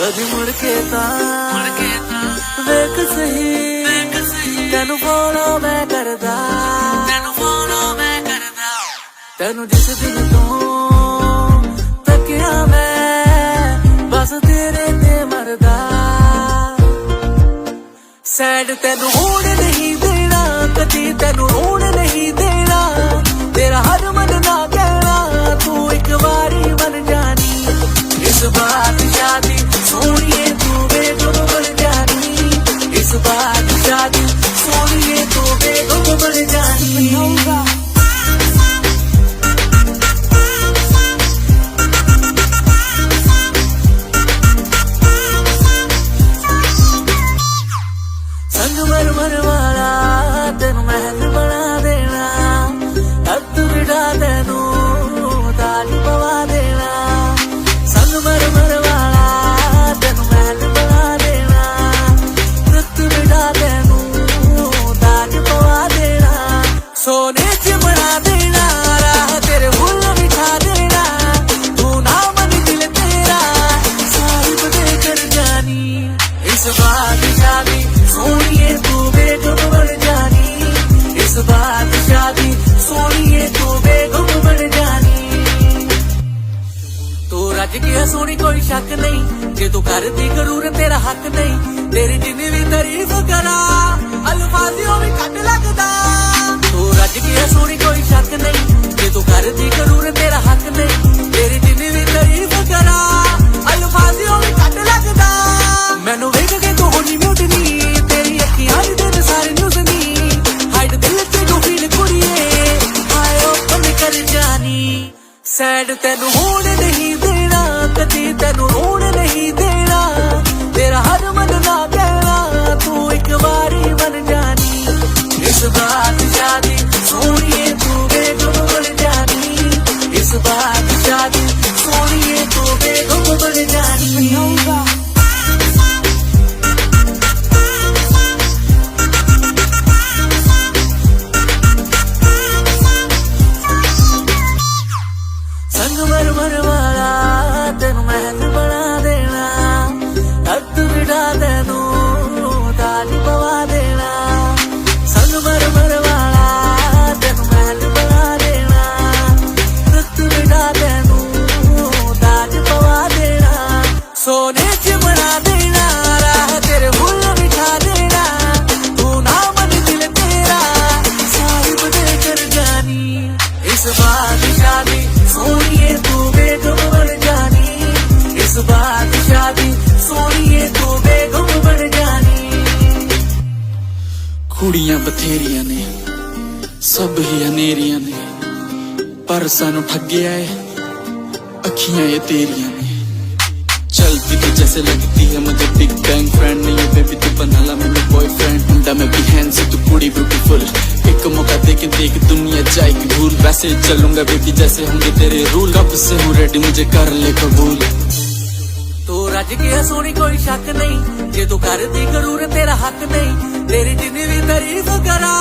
कभी मुड़ के वेख सही तेनू फॉलो मैं करदा तेनू जिस दिन तो तकिया मैं बस तेरे ते मरदा सैड तेनू होण नहीं देना कदी तेनू रोण नहीं देना तेरा हर मन ना कहना तू एक बारी बन जानी इस बात शादी सोनिए तू बेगम बन जानी इस बात शादी सोनिए तू बेगम बन जानी संगमरमर वाला तेनू महल बना देना तख्त बिठा तेनू ताज पवा देना संगमरमर वाला तेनू महल बना देना तख्त बिठा तेनू ताज पवा देना सोने च बना देना राह तेरे फुल बिठा देना तू ना मन दिल तेरा साहिब दे कर जानी इस बात शादी सोनिए तू बेगम बन जानी इस बात शादी सोनिए तू बेगम बन जानी तू रज गया सोनी कोई शक नहीं जे तू करती जरूर तेरा हक नहीं तेरी जिन्नी भी तारीफ करा अल्फाजियों भी घट लगदा तू रज गया सोनी कोई शक नहीं जे तू करती जरूर तेरा हक नहीं तेरी जिन्नी भी तारीफ करा अल्फाजियों भी घट लगदा मैनू वेख के तू होनी म्यूटनी तेरी अखियां दे सारे न्यूज़ नी हाइड दिल ते जो फील कुड़िए हाय ओपन कर जानी सैड तेनू होण नहीं देना कदी तेनू रोण नहीं देना तेरा हर मन ना कहना तू एक बारी बन जानी इस बात शादी सोनिए तू बेगम बन जानी इस बात शादी सोनिए तू बेगम बन जानी संगमरमर वाला तेनू महल बना देना तख्त बिठा तेनू ताज पवा देना संगमरमर वाला तेनू महल बना देना तख्त बिठा तेनू ताज पवा देना सोने च बना देना राह तेरे फुल बिठा देना तू ना मन दिल तेरा साहिब दे कर जानी इस बात शादी सोनिए तू बेगम बन जानी इस बात शादी सोनिए तू बेगम बन जानी कुड़ियां बथेरियां ने सब ही अनेरियां ने पर सानू ठग्गिया है अखियां ये तेरियां ने चलती तो जैसे लगती है मुझे बिग बैंग फ्रेंड नहीं है बेबी तू बना ला मेरा बॉयफ्रेंड मुंडा मैं भी हैंडसम तू कुड़ी ब्यूटीफुल एक मौका देके देख दुनिया जाएगी भूल वैसे चलूंगा बेबी जैसे होंगे तेरे रूल कब से हूँ रेडी मुझे कर ले कबूल तू रज गया सोनी कोई शक नहीं जे तू करती जरूर तेरा हक नहीं तेरी जिन्नी भी तारीफ करा